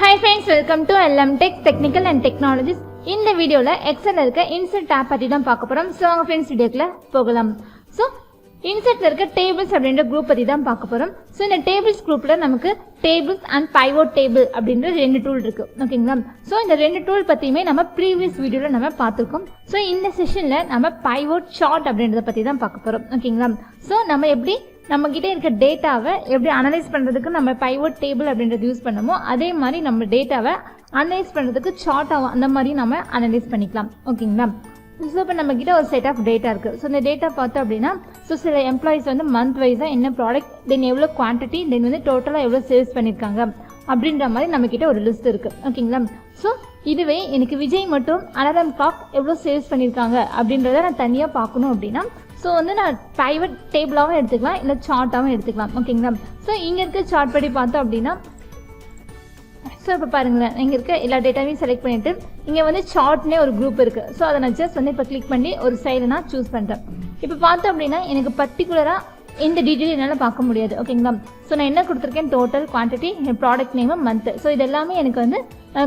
Hi friends, welcome to LM Tech Technical and Technologies. இந்த வீடியோல எக்ஸல்ல இருக்க இன்சர்ட் tab பத்தி தான் பார்க்க போறோம். சோ வாங்க फ्रेंड्स வீடியோக்குள்ள போகலாம். சோ இன்சர்ட்ல இருக்க டேபிள்ஸ் அப்படிங்கற குரூப் பத்தி தான் பார்க்க போறோம். சோ இந்த டேபிள்ஸ் குரூப்ல நமக்கு டேபிள்ஸ் அண்ட் pivot table அப்படிங்கற ரெண்டு டூல் இருக்கு. ஓகேங்களா? சோ இந்த ரெண்டு டூல் பத்தியுமே நம்ம previous வீடியோல நம்ம பார்த்திருக்கோம். சோ இந்த செஷன்ல நம்ம pivot chart அப்படிங்கறத பத்தி தான் பார்க்க போறோம். ஓகேங்களா? சோ நம்ம எப்படி நம்ம கிட்ட இருக்க டேட்டாவை எப்படி அனலைஸ் பண்றதுக்கு நம்ம pivot table அப்படிங்கறது யூஸ் பண்ணோமோ அதே மாதிரி நம்ம டேட்டாவை அனலைஸ் பண்றதுக்கு சார்ட் அந்த மாதிரி நம்ம அனலைஸ் பண்ணிக்கலாம். ஓகேங்களா? ஸோ இப்போ நம்ம கிட்ட ஒரு செட் ஆஃப் டேட்டா இருக்கு. ஸோ இந்த டேட்டா பார்த்தோம் அப்படின்னா ஸோ சில எம்ப்ளாயிஸ் வந்து மந்த் வைஸா என்ன ப்ராடக்ட் தென் எவ்வளோ குவான்டிட்டி தென் வந்து டோட்டலாக எவ்வளோ சேல்ஸ் பண்ணியிருக்காங்க அப்படின்ற மாதிரி நம்ம கிட்ட ஒரு லிஸ்ட் இருக்கு. ஓகேங்களா? ஸோ இதுவே எனக்கு விஜய் மட்டும் அலாரம் கிளாக் எவ்வளோ சேல்ஸ் பண்ணியிருக்காங்க அப்படின்றத நான் தனியாக பார்க்கணும் அப்படின்னா ஸோ வந்து நான் pivot டேபிளாகவும் எடுத்துக்கலாம் இல்லை சார்ட்டாகவும் எடுத்துக்கலாம். ஓகேங்களா? ஸோ இங்கே இருக்க சார்ட் படி பார்த்தோம் அப்படின்னா ஸோ இப்போ பாருங்களேன், இங்கே இருக்க எல்லா டேட்டாவையும் செலக்ட் பண்ணிவிட்டு இங்கே வந்து சார்ட்னே ஒரு குரூப் இருக்குது. ஸோ அதை நான் ஜஸ்ட் வந்து இப்போ கிளிக் பண்ணி ஒரு சைடில் நான் சூஸ் பண்ணுறேன். இப்போ பார்த்தோம் அப்படின்னா எனக்கு பர்டிகுலராக இந்த டீட்டெயில் என்னால் பார்க்க முடியாது. ஓகேங்களா? ஸோ நான் என்ன கொடுத்துருக்கேன், total quantity product name month. So இது எல்லாமே எனக்கு வந்து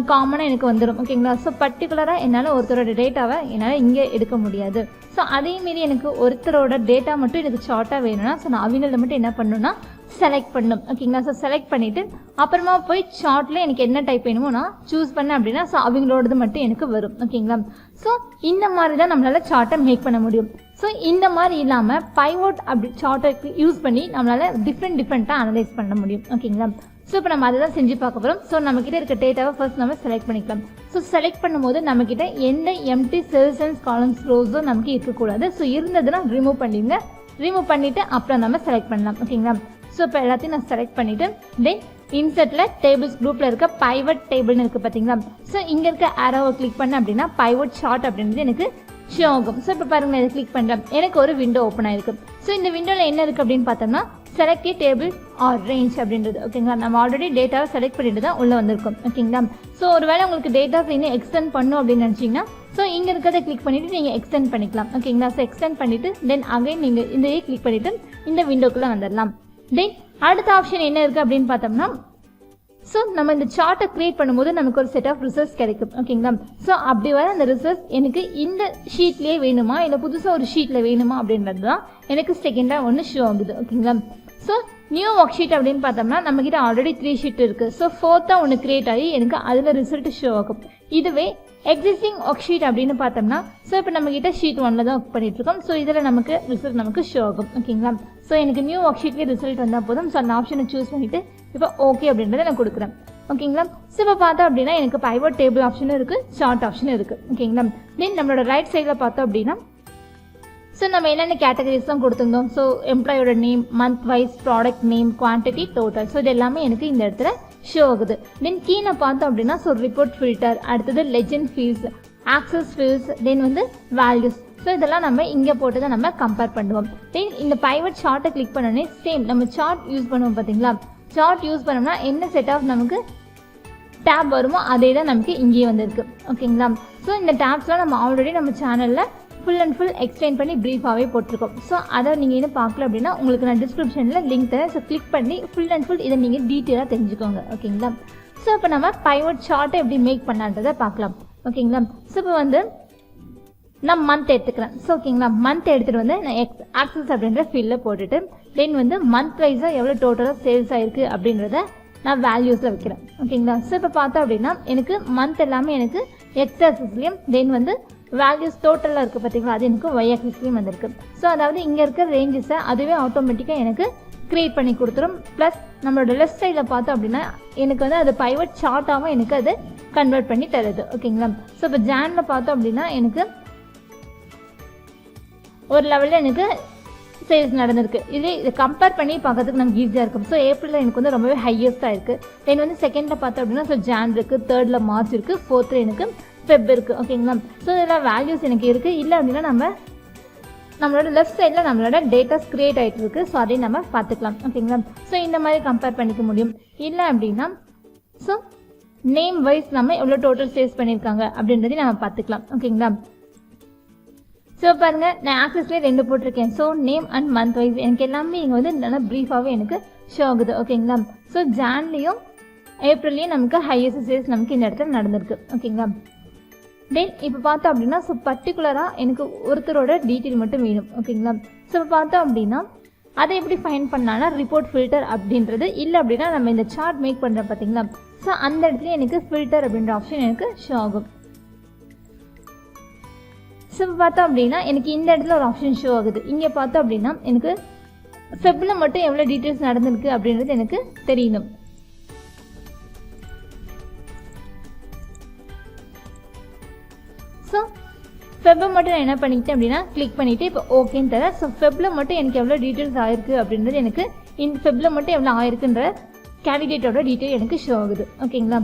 காமனாக எனக்கு வந்துடும். ஓகேங்களா? ஸோ பர்டிகுலராக என்னால் ஒருத்தரோட டேட்டாவை என்னால் இங்கே எடுக்க முடியாது. ஸோ அதேமாரி எனக்கு ஒருத்தரோட டேட்டா மட்டும் எனக்கு ஷார்ட்டாக வேணும்னா ஸோ நான் அவங்கள மட்டும் என்ன பண்ணணும்னா செலக்ட் பண்ணணும். ஓகேங்களா? ஸோ செலக்ட் பண்ணிவிட்டு அப்புறமா போய் சார்ட்டில் எனக்கு என்ன டைப் வேணுமோ நான் சூஸ் பண்ணேன் அப்படின்னா ஸோ அவங்களோடது மட்டும் எனக்கு வரும். ஓகேங்களா? ஸோ இந்த மாதிரி தான் நம்மளால் சார்ட்டை மேக் பண்ண முடியும். ஸோ இந்த மாதிரி இல்லாமல் pivot அப்படி சார்ட்டை யூஸ் பண்ணி நம்மளால் டிஃப்ரெண்ட்டாக அனலைஸ் பண்ண முடியும். ஓகேங்களா? ஸோ இப்போ நம்ம அதை தான் செஞ்சு பார்க்க போகிறோம். ஸோ நம்மக்கிட்ட இருக்க டேட்டாவை ஃபர்ஸ்ட் நம்ம செலக்ட் பண்ணிக்கலாம். ஸோ செலக்ட் பண்ணும்போது நம்மக்கிட்ட எந்த எம்டி செல்ஸ் அண்ட் காலம்ஸ் ரோஸோ நமக்கு இருக்கக்கூடாது. ஸோ இருந்ததுன்னா ரிமூவ் பண்ணிடுங்க. ரிமூவ் பண்ணிவிட்டு அப்புறம் நம்ம செலக்ட் பண்ணலாம். ஓகேங்களா? ஸோ இப்போ எல்லாத்தையும் நான் செலக்ட் பண்ணிவிட்டு தென் இன்சர்ட்டில் டேபிள்ஸ் குரூப்பில் இருக்க pivot டேபிள்னு இருக்குது பார்த்தீங்களா? ஸோ இங்கே இருக்க ஆரோவை கிளிக் பண்ண அப்படின்னா pivot chart அப்படின்றது எனக்கு ஷோ ஆகும். ஸோ இப்போ பாருங்கள், இதை கிளிக் பண்ணுறேன், எனக்கு ஒரு விண்டோ ஓப்பன் ஆகிருக்கு. ஸோ இந்த விண்டோவில் என்ன இருக்குது அப்படின்னு பார்த்தோம்னா செலக்ட் டேபிள் ஆர் ரேஞ்ச் அப்படின்றது. ஓகேங்களா? நம்ம ஆல்ரெடி டேட்டாவை செலக்ட் பண்ணிட்டு தான் உள்ளே வந்திருக்கோம். ஓகேங்களா? ஸோ ஒருவேளை உங்களுக்கு டேட்டாஸ் இன்னும் எக்ஸ்டெண்ட் பண்ணும் அப்படின்னு நினச்சிங்கன்னா ஸோ இங்கே இருக்கிறத கிளிக் பண்ணிவிட்டு நீங்கள் எக்ஸ்டெண்ட் பண்ணிக்கலாம். ஓகேங்களா? ஸோ எக்ஸ்டெண்ட் பண்ணிவிட்டு தென் அகைன் நீங்கள் இதையே கிளிக் பண்ணிவிட்டு இந்த விண்டோக்குள்ளே வந்துடலாம். தென் அடுத்த ஆப்ஷன் என்ன இருக்குது அப்படின்னு பார்த்தோம்னா ஸோ நம்ம இந்த சார்ட்டை க்ரியேட் பண்ணும்போது நமக்கு ஒரு செட் ஆஃப் ரிசல்ட்ஸ் கிடைக்கும். ஓகேங்களா? ஸோ அப்படி வர அந்த ரிசல்ட்ஸ் எனக்கு இந்த ஷீட்லேயே வேணுமா இல்லை புதுசாக ஒரு ஷீட்டில் வேணுமா அப்படின்றது தான் எனக்கு செகண்டாக ஒன்று ஷோ ஆகுது. ஓகேங்களா? ஸோ நியூ ஒர்க் ஷீட் அப்படின்னு பார்த்தோம்னா நம்மக்கிட்ட ஆல்ரெடி 3 ஷீட் இருக்குது. ஸோ 4th ஒன்று க்ரியேட் ஆகி எனக்கு அதில் ரிசல்ட் ஷோ ஆகும். இதுவே எக்ஸிஸ்டிங் ஒர்க் ஷீட் அப்படின்னு பார்த்தோம்னா ஸோ இப்போ நம்மக்கிட்ட ஷீட் 1ல் தான் ஒர்க் பண்ணிகிட்ருக்கோம். ஸோ இதில் நமக்கு ரிசல்ட் நமக்கு ஷோ ஆகும். ஓகேங்களா? ஸோ எனக்கு நியூ ஒர்க் ஷீட்லேயே ரிசல்ட் வந்தால் போதும். ஸோ அந்த ஆப்ஷனை சூஸ் பண்ணிவிட்டு இப்போ ஓகே அப்படின்றத நான் கொடுக்குறேன். ஓகேங்களா? ஸோ இப்போ பார்த்தோம் அப்படின்னா எனக்கு pivot டேபிள் ஆப்ஷனும் இருக்குது, சார்ட் ஆப்ஷனும் இருக்குது. ஓகேங்களா? தென் நம்மளோட ரைட் சைடில் பார்த்தோம் அப்படின்னா ஸோ நம்ம என்னென்ன கேட்டகரிஸ் தான் கொடுத்துருந்தோம். ஸோ எம்ப்ளாயோட name, month wise, product name, quantity, total. So இது எல்லாமே எனக்கு இந்த இடத்துல ஷோ ஆகுது. தென் கீழே பார்த்தோம் அப்படின்னா ஸோ ரிப்போர்ட் ஃபில்டர், அடுத்தது லெஜெண்ட் ஃபீல்ட்ஸ், ஆக்சஸ் ஃபீல்ட்ஸ், தென் வந்து வேல்யூஸ். ஸோ இதெல்லாம் நம்ம இங்கே போட்டு தான் நம்ம கம்பேர் பண்ணுவோம். தென் இந்த pivot சார்ட்டை கிளிக் பண்ணோன்னே சேம் நம்ம சார்ட் யூஸ் பண்ணுவோம் பார்த்தீங்களா? சார்ட் யூஸ் பண்ணோம்னா என்ன செட் ஆஃப் நமக்கு டேப் வருமோ அதே தான் நமக்கு இங்கேயே வந்துருக்கு. ஓகேங்களா? ஸோ இந்த டேப்ஸ்லாம் நம்ம ஆல்ரெடி நம்ம சேனலில் ஃபுல் அண்ட் ஃபுல் எக்ஸ்பிளைன் பண்ணி ப்ரீஃபாகவே போட்டிருக்கோம். ஸோ அதை நீங்கள் இன்னும் பார்க்கல அப்படின்னா உங்களுக்கு நான் டிஸ்கிரிப்ஷனில் லிங்க் தரேன். ஸோ கிளிக் பண்ணி ஃபுல் அண்ட் ஃபுல் இதை நீங்கள் டீட்டெயிலாக தெரிஞ்சுக்கோங்க. ஓகேங்களா? ஸோ இப்போ நம்ம pivot சார்ட்டை எப்படி மேக் பண்ணான்றதை பார்க்கலாம். ஓகேங்களா? ஸோ இப்போ வந்து நான் மந்த் எடுத்துக்கிறேன். ஸோ ஓகேங்களா? மந்த் எடுத்துகிட்டு வந்து நான் ஆக்சஸ் அப்படின்ற ஃபீல்டில் போட்டுட்டு தென் வந்து மந்த் வைஸாக எவ்வளோ டோட்டலாக சேல்ஸ் ஆகிருக்கு அப்படின்றத நான் வேல்யூஸில் வைக்கிறேன். ஓகேங்களா? ஸோ இப்போ பார்த்தோம் அப்படின்னா எனக்கு மந்த் எல்லாமே எனக்கு எக்ஸ் ஆக்சிஸ்லேயும் தென் வந்து வேல்யூஸ் டோட்டலாக இருக்குது பார்த்தீங்களா, அது எனக்கு ஒய் ஆக்சிஸ்லேயும் வந்திருக்கு. ஸோ அதாவது இங்கே இருக்க ரேஞ்சஸை அதுவே ஆட்டோமேட்டிக்காக எனக்கு க்ரியேட் பண்ணி கொடுத்துரும். ப்ளஸ் நம்மளோட லெஃப்ட் சைடில் பார்த்தோம் அப்படின்னா எனக்கு வந்து அது pivot சார்ட்டாகவும் எனக்கு அது கன்வெர்ட் பண்ணி தருது. ஓகேங்களா? ஸோ இப்போ ஜானில் பார்த்தோம் அப்படின்னா எனக்கு ஒரு லெவலில் எனக்கு சேல்ஸ் நடந்திருக்கு. இதை கம்பேர் பண்ணி பார்க்கறதுக்கு நமக்கு ஈஸியாக இருக்கும். ஸோ ஏப்ரலில் எனக்கு வந்து ரொம்பவே ஹையஸ்ட்டாக இருக்குது. தென் வந்து செகண்டில் பார்த்தோம் அப்படின்னா ஸோ ஜான் இருக்குது, 3rd மார்ச் இருக்குது, 4th எனக்கு ஃபெப் இருக்குது. ஓகேங்களா? ஸோ இதெல்லாம் வேல்யூஸ் எனக்கு இருக்குது. இல்லை அப்படின்னா நம்மளோட லெஃப்ட் சைடில் நம்மளோட டேட்டாஸ் க்ரியேட் ஆகிட்டு இருக்குது. ஸோ அதையும் நம்ம பார்த்துக்கலாம். ஓகேங்களா? ஸோ இந்த மாதிரி கம்பேர் பண்ணிக்க முடியும். இல்லை அப்படின்னா ஸோ நேம் வைஸ் நம்ம எவ்வளோ டோட்டல் சேல்ஸ் பண்ணியிருக்காங்க அப்படின்றதையும் நம்ம பார்த்துக்கலாம். ஓகேங்களா? ஸோ பாருங்கள், நான் ஆக்சஸ்லேயே 2 போட்டிருக்கேன். So name and month wise எனக்கு எல்லாமே இங்கே வந்து நல்லா ப்ரீஃபாகவே எனக்கு ஷோ ஆகுது. ஓகேங்களா? ஸோ ஜான்லேயும் ஏப்ரல்லேயே நமக்கு ஹையஸ்ட் சேல்ஸ் நமக்கு இந்த இடத்துல நடந்திருக்கு. ஓகேங்களா. தென் இப்போ பார்த்தோம் அப்படின்னா ஸோ பர்டிகுலராக எனக்கு ஒருத்தரோட டீட்டெயில் மட்டும் வேணும். ஓகேங்களா. ஸோ இப்போ பார்த்தோம் அப்படின்னா அதை எப்படி ஃபைன் பண்ணலான்னா ரிப்போர்ட் ஃபில்டர் அப்படின்றது இல்லை அப்படின்னா நம்ம இந்த சார்ட் மேக் பண்ணுறோம் பார்த்தீங்களா. ஸோ அந்த இடத்துல எனக்கு ஃபில்டர் அப்படின்ற ஆப்ஷன் எனக்கு ஷோ ஆகும். ஸோ இப்போ பார்த்தோம் அப்படின்னா எனக்கு இந்த இடத்துல ஒரு ஆப்ஷன் ஷோ ஆகுது. இங்கே பார்த்தோம் அப்படின்னா எனக்கு ஃபெப்பில் மட்டும் எவ்வளோ டீட்டெயில்ஸ் நடந்திருக்கு அப்படின்றது எனக்கு தெரியணும். ஸோ ஃபெப்பை மட்டும் நான் என்ன பண்ணிக்கிட்டேன் அப்படின்னா கிளிக் பண்ணிவிட்டு இப்போ ஓகேன்னு தரேன். ஸோ ஃபெப்பில் மட்டும் எனக்கு எவ்வளோ டீட்டெயில்ஸ் ஆயிருக்கு அப்படின்றது எனக்கு இந்த ஃபெப்பில் மட்டும் எவ்வளோ ஆயிருக்குன்ற கேண்டிடேட்டோட டீட்டெயில் எனக்கு ஷோ ஆகுது. ஓகேங்களா.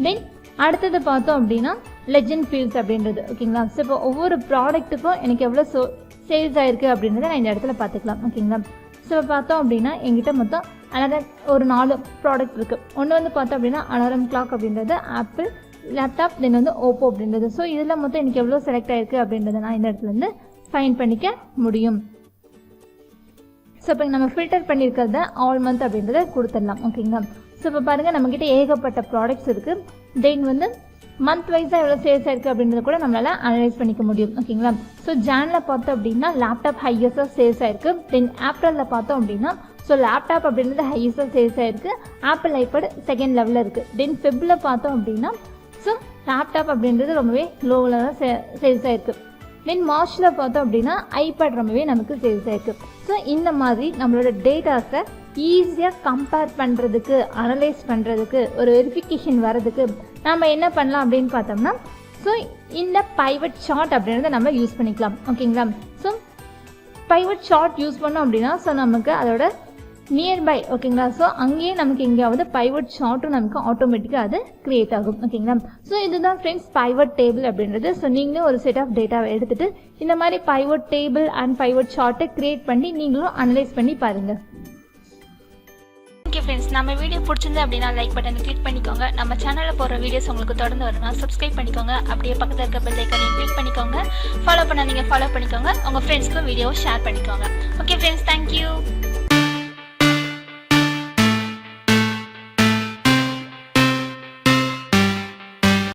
தென் அடுத்தது பார்த்தோம் அப்படின்னா லெஜெண்ட் ஃபீல்ட்ஸ் அப்படின்றது. ஓகேங்களா. ஸோ இப்போ ஒவ்வொரு ப்ராடக்ட்டுக்கும் எனக்கு எவ்வளோ சேல்ஸ் ஆயிருக்கு அப்படின்றத நான் இந்த இடத்துல பார்த்துக்கலாம். ஓகேங்களா. ஸோ பார்த்தோம் அப்படின்னா எங்கிட்ட மொத்தம் அலாரம் ஒரு 4 ப்ராடக்ட் இருக்குது. ஒன்று வந்து பார்த்தோம் அப்படின்னா அலாரம் கிளாக் அப்படின்றது, ஆப்பிள் லேப்டாப், தென் வந்து ஓப்போ அப்படின்றது. ஸோ இதில் மொத்தம் எனக்கு எவ்வளோ செலக்ட் ஆகிருக்கு அப்படின்றத நான் இந்த இடத்துலேருந்து ஃபைன் பண்ணிக்க முடியும். ஸோ இப்போ நம்ம ஃபில்டர் பண்ணியிருக்கிறத ஆல் மந்த் அப்படின்றத கொடுத்துடலாம். ஓகேங்களா. ஸோ இப்போ பாருங்கள் நம்மக்கிட்ட ஏகப்பட்ட ப்ராடக்ட்ஸ் இருக்குது. தென் வந்து மந்த் வைஸாக எவ்வளோ சேல்ஸ் ஆயிருக்கு அப்படின்றத கூட நம்மளால் அனலைஸ் பண்ணிக்க முடியும். ஓகேங்களா. ஸோ ஜானில் பார்த்தோம் அப்படின்னா லேப்டாப் ஹையஸ்ட்டாக சேல்ஸ் ஆயிருக்கு. தென் ஏப்ரலில் பார்த்தோம் அப்படின்னா ஸோ லேப்டாப் அப்படின்றது ஹையஸ்ட்டாக சேல்ஸ் ஆயிருக்கு. ஆப்பிள் ஐபேட் செகண்ட் லெவலில் இருக்குது. தென் ஃபெப்பில் பார்த்தோம் அப்படின்னா ஸோ லேப்டாப் அப்படின்றது ரொம்பவே லோவில் தான் சேல்ஸ் ஆயிருக்கு. தென் மார்ச்சில் பார்த்தோம் அப்படின்னா ஐபேட் ரொம்பவே நமக்கு சேல்ஸ் ஆயிருக்கு. ஸோ இந்த மாதிரி நம்மளோட டேட்டாஸை ஈஸியாக கம்பேர் பண்ணுறதுக்கு, அனலைஸ் பண்ணுறதுக்கு, ஒரு வெரிஃபிகேஷன் வர்றதுக்கு நம்ம என்ன பண்ணலாம் அப்படின்னு பார்த்தோம்னா ஸோ இந்த பைவட் சார்ட் அப்படின்றத நம்ம யூஸ் பண்ணிக்கலாம். ஓகேங்களா. ஸோ பைவட் சார்ட் யூஸ் பண்ணோம் அப்படின்னா ஸோ நமக்கு அதோட நியர்பை ஓகேங்களா. ஸோ அங்கேயே நமக்கு எங்கேயாவது பைவட் சார்ட்டும் நமக்கு ஆட்டோமேட்டிக்காக அது கிரியேட் ஆகும். ஓகேங்களா. ஸோ இதுதான் ஃப்ரெண்ட்ஸ் பைவட் டேபிள் அப்படின்றது. ஸோ நீங்களும் ஒரு செட் ஆஃப் டேட்டாவை எடுத்துகிட்டு இந்த மாதிரி பைவட் டேபிள் அண்ட் பைவட் சார்ட்டை கிரியேட் பண்ணி நீங்களும் அனலைஸ் பண்ணி பாருங்கள். ஓகே ஃப்ரெண்ட்ஸ், நம்ம வீடியோ பிடிச்சிருந்து அப்படின்னா லைக் பட்டனை கிளிக் பண்ணிக்கோங்க. நம்ம சேனலில் போகிற வீடியோஸ் உங்களுக்கு தொடர்ந்து வரணும் சப்ஸ்கிரைப் பண்ணிக்கோங்க. அப்படியே பக்கத்தில் இருக்க பெல் ஐக்கானையும் கிளிக் பண்ணிக்கோங்க. ஃபாலோ பண்ணாதீங்க, ஃபாலோ பண்ணிக்கோங்க. உங்கள் ஃப்ரெண்ட்ஸ்க்கும் வீடியோவை ஷேர் பண்ணிக்கோங்க. Okay friends, thank you.